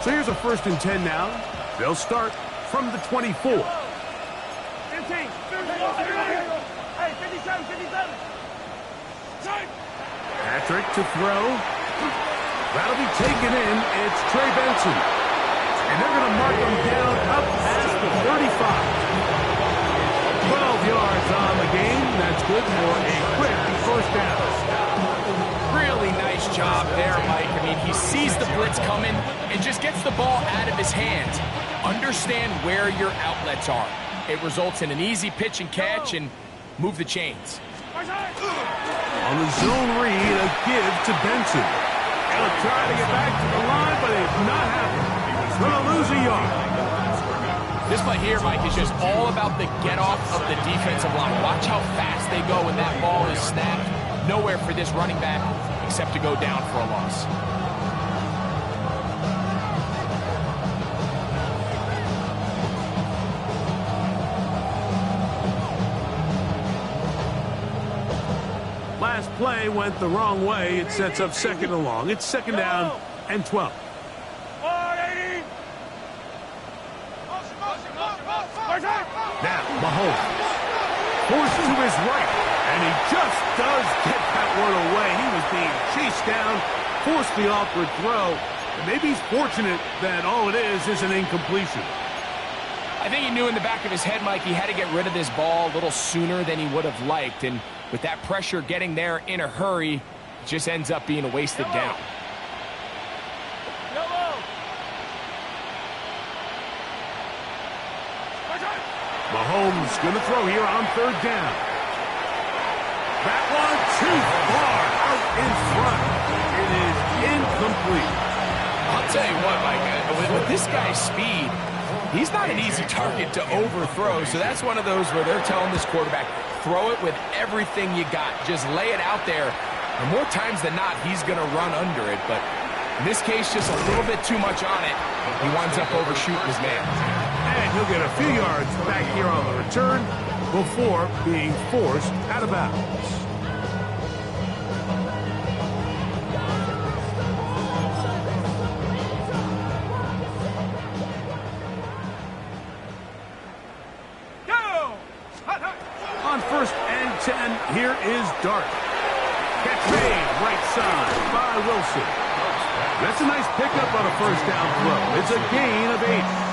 So here's a 1st and 10 now. They'll start from the 24. 15. Hey, 57, 57. Patrick to throw. That'll be taken in. It's Trey Benson. And they're going to mark him down up past the 35. 12 yards on the game. That's good for a quick 1st down. Really nice job there, Mike. I mean, he sees the blitz coming and just gets the ball out of his hands. Understand where your outlets are. It results in an easy pitch and catch and move the chains. On the zone read, a give to Benson. He'll try to get back to the line, but it's not happening. He's going to lose a yard. This play here, Mike, is just all about the get-off of the defensive line. Watch how fast they go when that ball is snapped. Nowhere for this running back except to go down for a loss. Last play went the wrong way. It sets up 2nd and long. It's 2nd down and 12. Now, Mahomes forced to his right, and he just does get that one away. He was being chased down, forced the awkward throw, and maybe he's fortunate that all it is an incompletion. I think he knew in the back of his head, Mike, he had to get rid of this ball a little sooner than he would have liked, and with that pressure getting there in a hurry, it just ends up being a wasted down. Mahomes going to throw here on 3rd down. That one too far out in front. It is incomplete. I'll tell you what, Mike, with this guy's speed, he's not an easy target to overthrow, so that's one of those where they're telling this quarterback, throw it with everything you got. Just lay it out there. And more times than not, he's going to run under it, but in this case, just a little bit too much on it. He winds up overshooting his man. And he'll get a few yards back here on the return before being forced out of bounds. On 1st and 10, here is Dart. Catch made, right side by Wilson. That's a nice pickup on a 1st down throw. It's a gain of 8.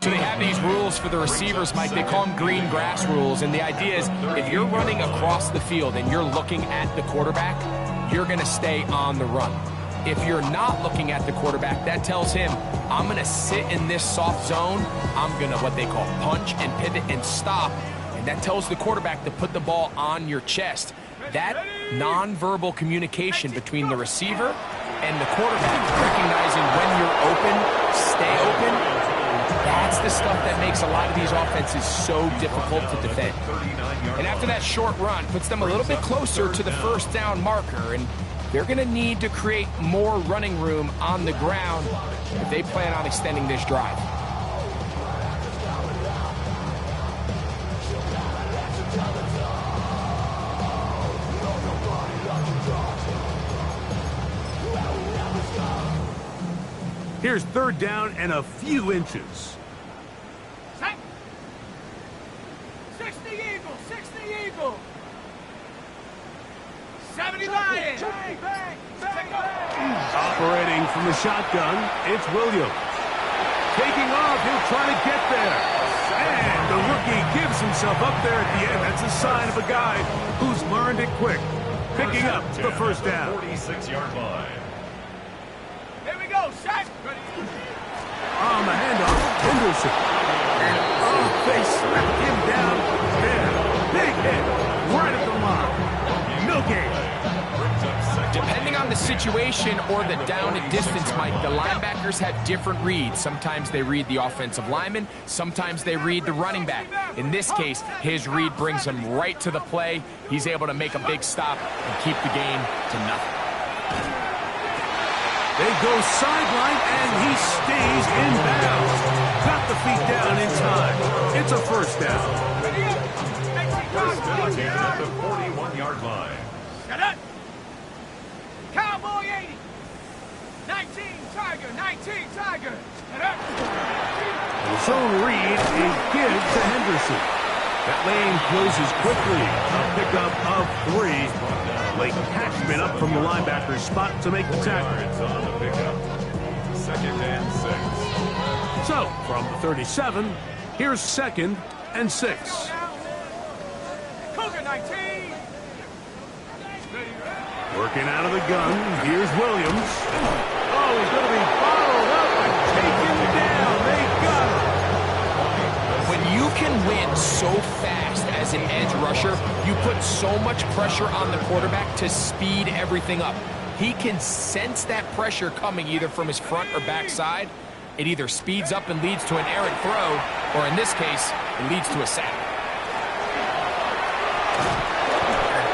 So they have these rules for the receivers, Mike. They call them green grass rules. And the idea is if you're running across the field and you're looking at the quarterback, you're going to stay on the run. If you're not looking at the quarterback, that tells him, I'm going to sit in this soft zone. I'm going to what they call punch and pivot and stop. And that tells the quarterback to put the ball on your chest. That nonverbal communication between the receiver and the quarterback, recognizing when you're open, stay open, that's the stuff that makes a lot of these offenses so difficult to defend. And after that short run, puts them a little bit closer to the 1st down marker, and they're going to need to create more running room on the ground if they plan on extending this drive. Here's 3rd down and a few inches. 60 Eagle, 60 Eagle. 70 Lions. Operating from the shotgun, it's Williams. Taking off, he'll try to get there. And the rookie gives himself up there at the end. That's a sign of a guy who's learned it quick. Picking up the 1st down. 46-yard line. Here we go, set. On the handoff, Henderson. And they slapped him down there. Big hit, right at the line. No gain. Depending on the this situation or the down and distance, Mike, the linebackers have different reads. Sometimes they read the offensive lineman. Sometimes they read the running back. In this case, his read brings him right to the play. He's able to make a big stop and keep the game to nothing. They go sideline, and he stays in bounds. Got the feet down in time. It's a first down. First down at the 41-yard line. Shut up! Cowboy 80! 19 Tiger! 19 Tiger! Shut up! Zone read is give to Henderson. That lane closes quickly. A pickup of 3. Late catchment up from the linebacker's spot to make the tackle. Yards on the pickup. Second and 6. So, from the 37, here's 2nd and 6. Cougar 19! Working out of the gun, here's Williams. Oh, he's going to be bottled up and taken down. They got him. When you can win so fast as an edge rusher, you put so much pressure on the quarterback to speed everything up. He can sense that pressure coming either from his front or back side. It either speeds up and leads to an errant throw, or in this case, it leads to a sack.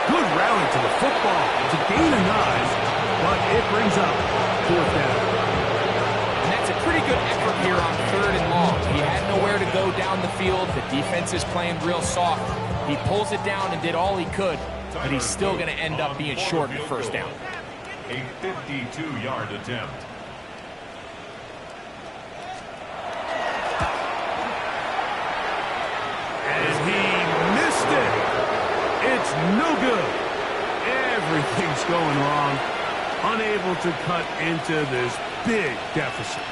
Good rally to the football. It's a gain of 9, but it brings up 4th down. And that's a pretty good effort here on 3rd and long. He had nowhere to go down the field. The defense is playing real soft. He pulls it down and did all he could, but he's still going to end up being short of 1st down. A 52-yard attempt. And he missed it. It's no good. Everything's going wrong. Unable to cut into this big deficit.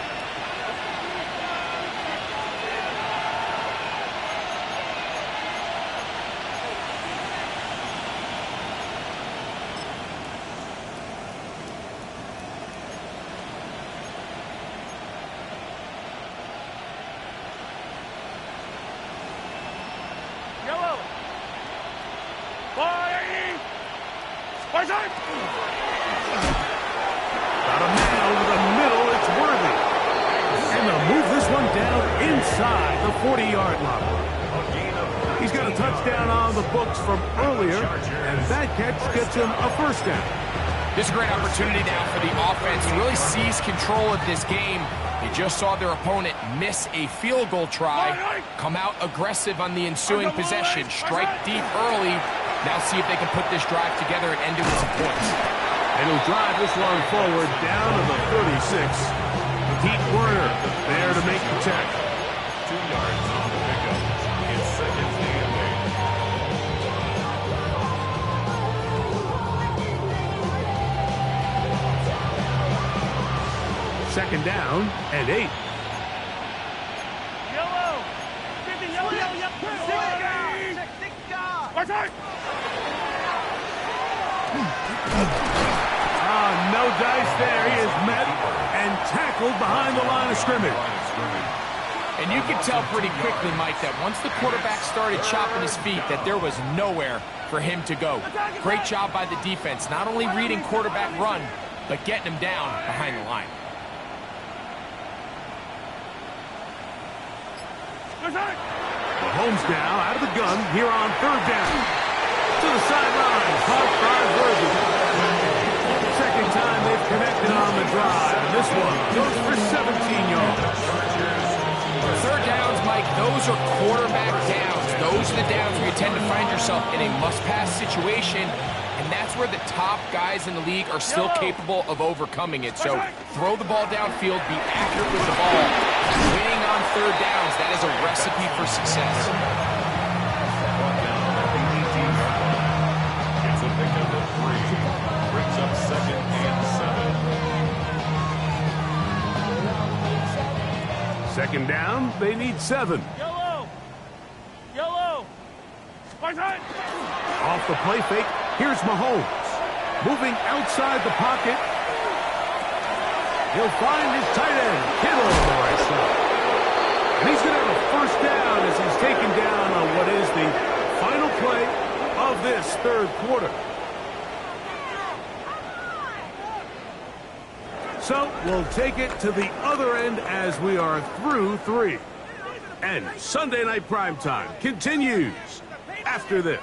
Yellow! Boy! Spartan! Got a man over the middle. It's Worthy. And they'll move this one down inside the 40-yard line. He's got a touchdown on the books from earlier, and that catch gets him a 1st down. This is a great opportunity now for the offense to really seize control of this game. They just saw their opponent miss a field goal try, come out aggressive on the ensuing possession, strike deep early. Now see if they can put this drive together and end it with some points. And he'll drive this one forward down to the 36. Pete Werner there to make the tackle. 2 yards on the pickup. It's 2nd and 8. Second down and 8. Yellow! 50 yellow! Spartan! No dice there. He is met and tackled behind the line of scrimmage. And you can tell pretty quickly, Mike, that once the quarterback started chopping his feet, that there was nowhere for him to go. Great job by the defense, not only reading quarterback run, but getting him down behind the line. Mahomes now out of the gun here on 3rd down. To the sideline, caught by Worthy. Second time they've connected on the drive, and this one goes for 17 yards. 3rd downs, Mike, those are quarterback downs. Those are the downs where you tend to find yourself in a must-pass situation, and that's where the top guys in the league are still capable of overcoming it. So throw the ball downfield, be accurate with the ball. Winning on 3rd downs, that is a recipe for success. It's a pickup of 3. Brings up 2nd and 7. 2nd down, they need 7. Yellow! Yellow! Spartan! Off the play fake, here's Mahomes. Moving outside the pocket. He'll find his tight end, Kittle on the right side. And he's going to have a 1st down as he's taken down on what is the final play of this 3rd quarter. So we'll take it to the other end as we are through 3. And Sunday Night Primetime continues after this.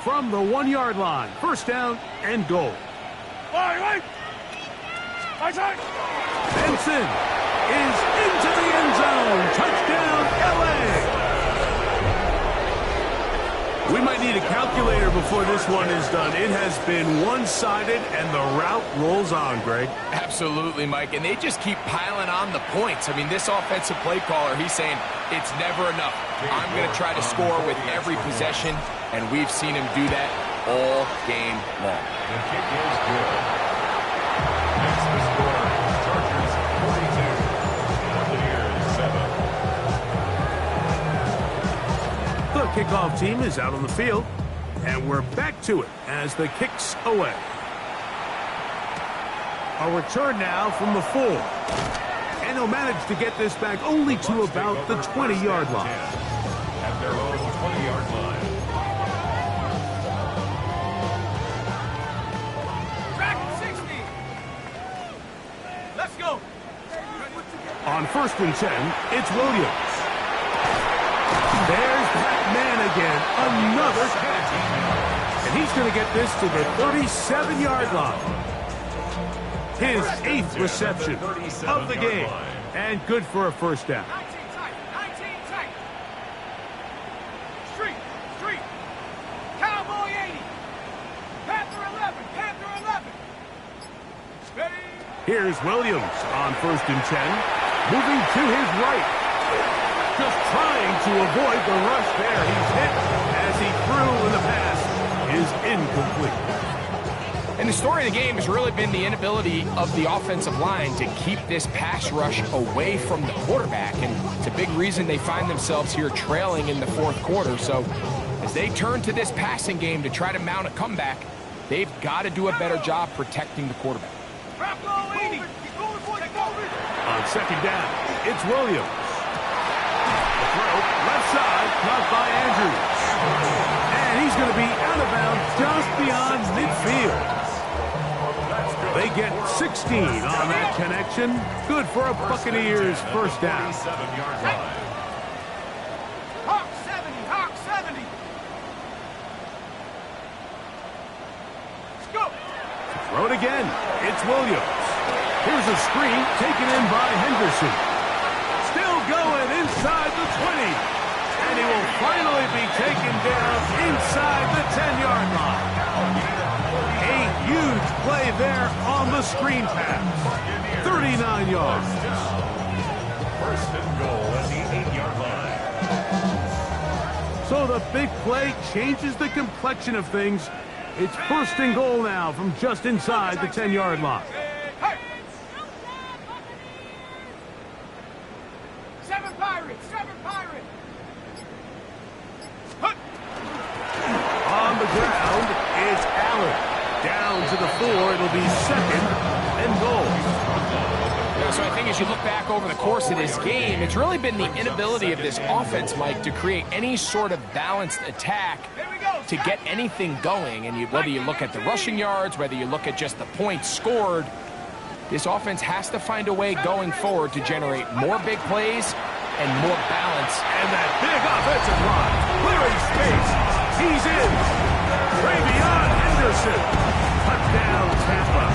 From the 1-yard line, first down and goal. Right. Benson is into the end zone. Touchdown, LA. We might need a calculator before this one is done. It has been one-sided, and the route rolls on, Greg. Absolutely, Mike, and they just keep piling on the points. I mean, this offensive play caller, he's saying it's never enough. I'm going to try to score with every possession, and we've seen him do that all game long. The kick is good. Next, the score, Chargers 42, Buccaneers 7. The kickoff team is out on the field, and we're back to it as the kick's away. A return now from the 4. And he'll manage to get this back only to about the 20-yard line. At their own 20-yard line. Track 60. Let's go. On 1st and 10, it's Williams. There's that man again, another catch. And he's going to get this to the 37-yard line. His 8th reception of the game. And good for a first down. 19 tight. Street. Cowboy 80. Panther 11. Ready. Here's Williams on 1st and 10. Moving to his right. Just trying to avoid the rush there. He's hit as he threw, and the pass is incomplete. And the story of the game has really been the inability of the offensive line to keep this pass rush away from the quarterback. And it's a big reason they find themselves here trailing in the 4th quarter. So as they turn to this passing game to try to mount a comeback, they've got to do a better job protecting the quarterback. On 2nd down, it's Williams. The throw, left side, caught by Andrews. And he's going to be out of bounds just beyond midfield. They get 16 on that connection. Good for a Buccaneers first down. 37-yard line. Hawk 70. Let's go. Throw it again. It's Williams. Here's a screen taken in by Henderson. Still going inside the 20. And he will finally be taken down inside the 10-yard line. A huge play there on the screen pass. 39 yards. First and goal at the 8-yard line. So the big play changes the complexion of things. It's 1st and goal now from just inside the 10-yard line. Hey. 7 Pirates. On the ground, it's Allen. Down to the 4, it'll be 2nd and goal. Yeah, so I think as you look back over the course of this game, it's really been the inability of this offense, Mike, to create any sort of balanced attack to get anything going. And whether you look at the rushing yards, whether you look at just the points scored, this offense has to find a way going forward to generate more big plays and more balance. And that big offensive line, clearing space. He's in. Travion Henderson. Touchdown, Tampa.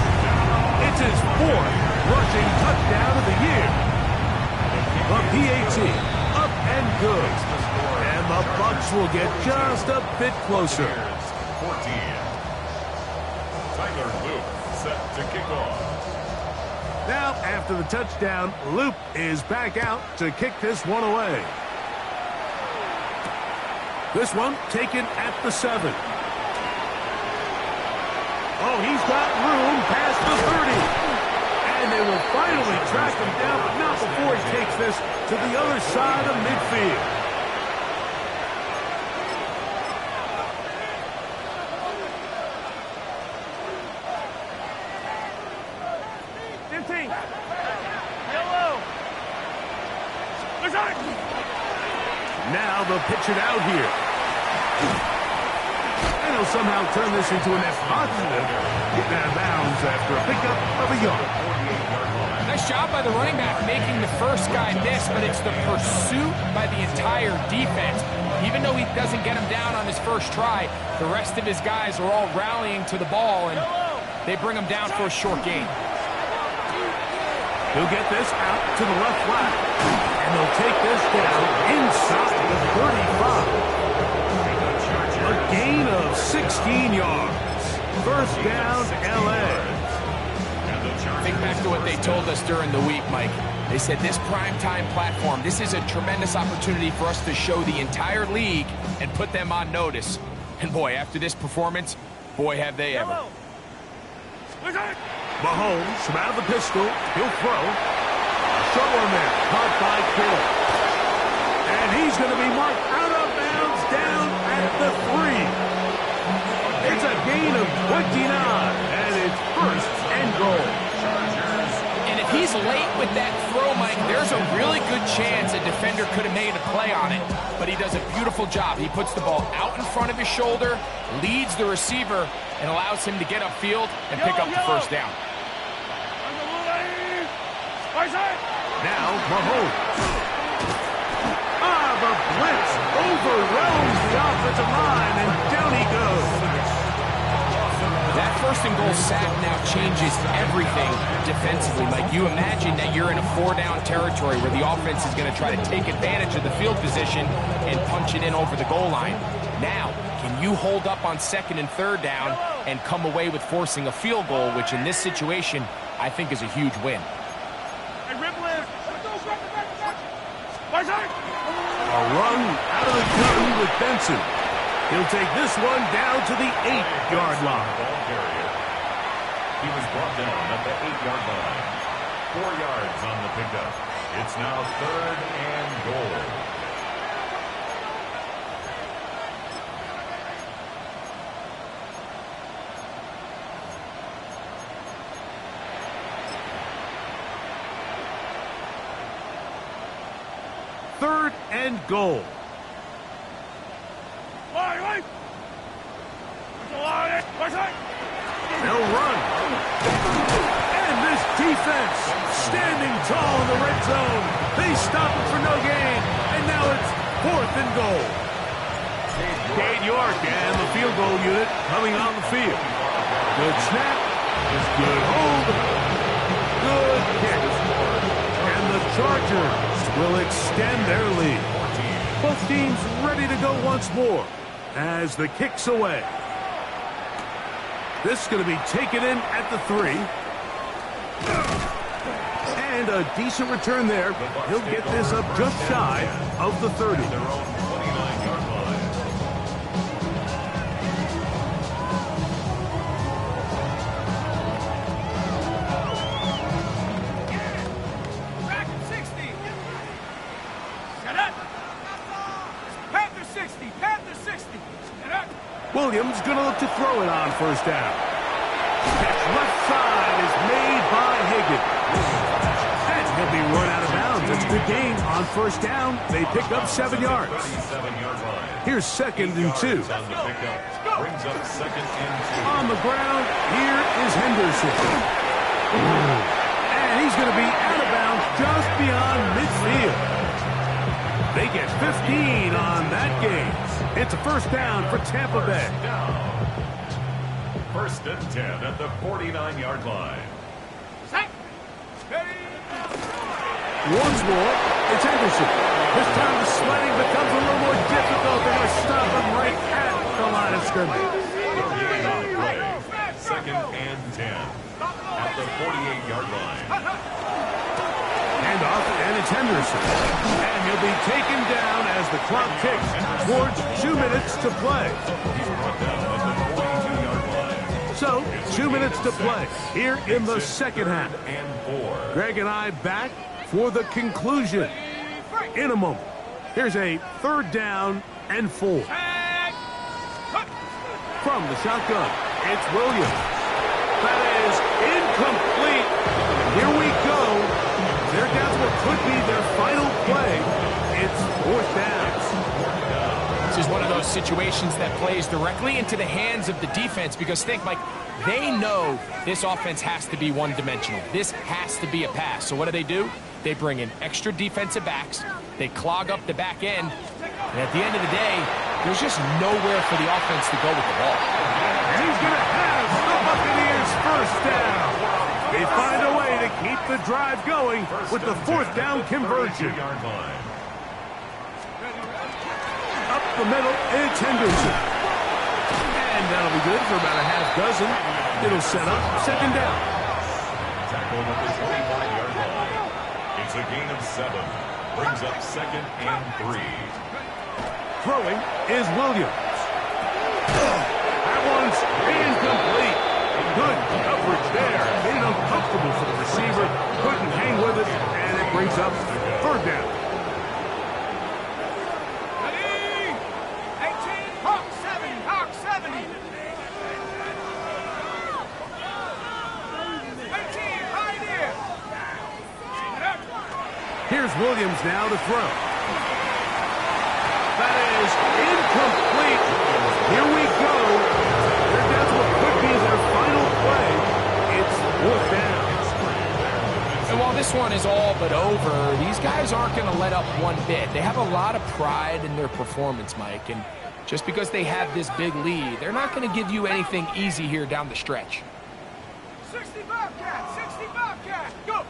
It's his 4th rushing touchdown of the year. The PAT, up and good. And the Bucs will get just a bit closer. 14. Tyler Luke set to kick off. Now, after the touchdown, Loop is back out to kick this one away. This one taken at the 7. Oh, he's got room past the 30. And they will finally track him down, but not before he takes this to the other side of midfield. Now they'll pitch it out here. And he'll somehow turn this into a net positive. Getting out of bounds after a pickup of a yard. Nice job by the running back making the first guy miss, but it's the pursuit by the entire defense. Even though he doesn't get him down on his first try, the rest of his guys are all rallying to the ball, and they bring him down for a short gain. He'll get this out to the left flat, and they'll take this down inside the 35. A gain of 16 yards. First down, L.A. Think back to what they told us during the week, Mike. They said this primetime platform, this is a tremendous opportunity for us to show the entire league and put them on notice. And boy, after this performance, boy, have they ever. Mahomes from out of the pistol. He'll throw. Short one there. Caught by Kittle. And he's going to be marked out of bounds down at the 3. It's a gain of 29. And it's first and goal. And if he's late with that throw, Mike, there's a really good chance a defender could have made a play on it. But he does a beautiful job. He puts the ball out in front of his shoulder, leads the receiver, and allows him to get upfield and pick up the first down. Now, Mahomes. The blitz overwhelms the offensive line, and down he goes. That first and goal sack now changes everything defensively. Like, you imagine that you're in a 4-down territory where the offense is going to try to take advantage of the field position and punch it in over the goal line. Now, can you hold up on second and third down and come away with forcing a field goal, which in this situation, I think is a huge win. A run out of the gun with Benson. He'll take this one down to the 8-yard line. He was brought down at the 8-yard line. 4 yards on the pickup. It's now third and goal. Third and goal. They'll run. And this defense standing tall in the red zone. They stop it for no gain. And now it's fourth and goal. Cade York and the field goal unit coming on the field. Good snap. Good hold. Good kick. And the Chargers will extend their lead. Both teams ready to go once more as the kick's away. This is going to be taken in at the 3. And a decent return there. He'll get this up just shy of the 30. Back at 60. Set up. Panther 60. Panther 60. Set up. Williams going to look to throw it on first down. Catch left side is made by Higgins. And he'll be run out of bounds. It's a good gain on first down. They pick up 7 yards. Here's second and 2. Brings up second and 2. On the ground, here is Henderson. And he's going to be out of bounds just beyond midfield. They get 15 on that game. It's a first down for Tampa Bay. First and 10 at the 49-yard line. Set. Once more, it's Henderson. This time the sledding becomes a little more difficult. They're going to stop him right at the line of scrimmage. Second and 10 at the 48-yard line. Hand off, and it's Henderson. And he'll be taken down as the clock ticks towards 2 minutes to play. He's brought down at the 42-yard line. So, 2 minutes to play here in the second half. And 4. Greg and I back for the conclusion in a moment. Here's a third down and 4. From the shotgun, it's Williams. That is incomplete. Here we go. They're down to what could be their final play situations that plays directly into the hands of the defense, because think, Mike, they know this offense has to be one-dimensional. This has to be a pass. So what do? They bring in extra defensive backs. They clog up the back end. And at the end of the day, there's just nowhere for the offense to go with the ball. And he's going to have the Buccaneers first down. They find a way to keep the drive going with the fourth down conversion. Up the middle, it's Henderson. And that'll be good for about a half dozen. It'll set up second down. Tackled at the 25-yard line. It's a gain of 7. Brings up 2nd and 3. Throwing is Williams. That one's incomplete. Good coverage there. Made it uncomfortable for the receiver. Couldn't hang with it, and it brings up third down. Ready? 18, Hawk 70, Hawk 70. 18, Pioneer. Here's Williams now to throw. That is incomplete. Here we go. They're down to what could be their final play. It's fourth down. And while this one is all but over, these guys aren't going to let up one bit. They have a lot of pride in their performance, Mike. And just because they have this big lead, they're not going to give you anything easy here down the stretch. 60 Bobcat, 60 Bobcat. Go.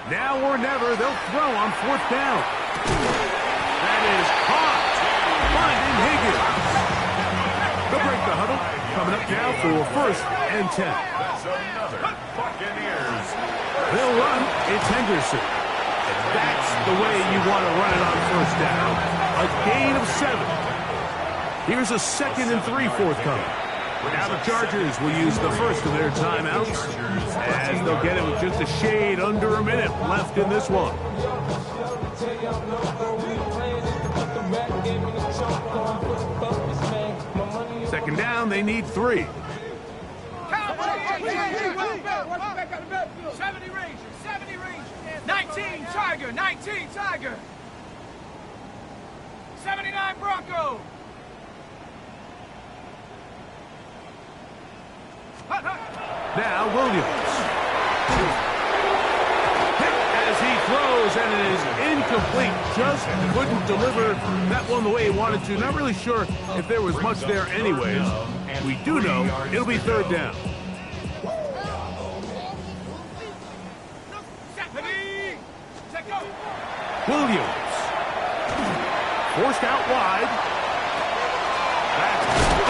Now or never, they'll throw on fourth down. That is caught. Finding Higgins. They'll break the huddle. Coming up now for first and 10. That's another Buccaneers. They'll run. It's Henderson. And that's the way you want to run it on first down. A gain of 7. Here's a 2nd and 3 forthcoming. Now the Chargers will use the first of their timeouts, as they'll get it with just a shade under a minute left in this one. Second down, they need 3. 70 Rangers, 70 Rangers. 19 Tiger, 19 Tiger. 79 Bronco. Now Williams. Hit as he throws, and it is incomplete. Just couldn't deliver that one the way he wanted to. Not really sure if there was much there anyways. We do know it'll be third down. Williams. Forced out wide.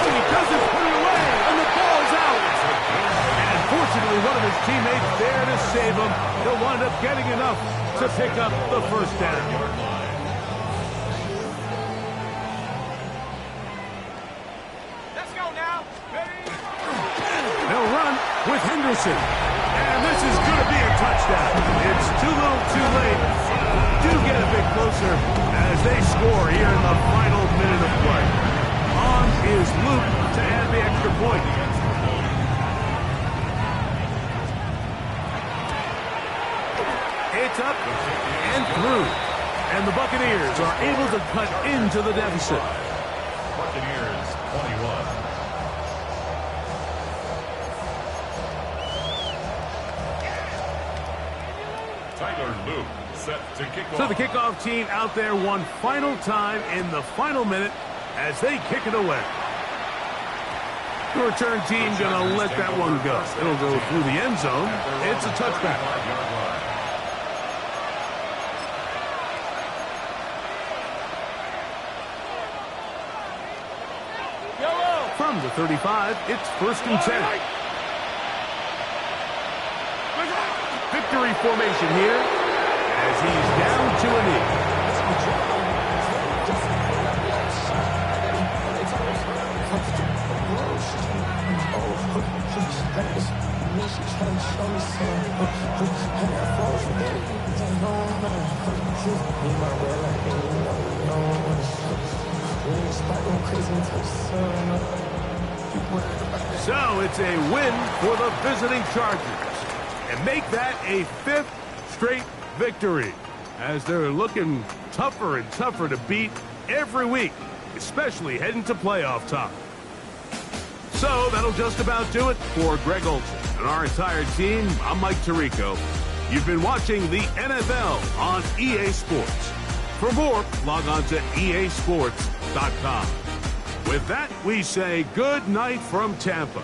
He doesn't put it away, and the ball's out. And fortunately, one of his teammates there to save him. He'll wind up getting enough to pick up the first down. Let's go now. They'll run with Henderson. And this is going to be a touchdown. It's too little too late. Do get a bit closer as they score here in the final minute of play. On is Luke to add the extra point. It's up and through. And the Buccaneers are able to cut into the deficit. Buccaneers 21. Tyler Luke set to kick off. So the kickoff team out there one final time in the final minute as they kick it away. The return team going to let that one go. It'll go through the end zone. It's a touchback. From the 35, it's first and 10. Victory formation here as he's down to a knee. So it's a win for the visiting Chargers, and make that a 5th straight victory as they're looking tougher and tougher to beat every week especially heading to playoff time. So that'll just about do it for Greg Olson and our entire team. I'm Mike Tirico. You've been watching the NFL on EA Sports. For more, log on to easports.com. With that, we say good night from Tampa.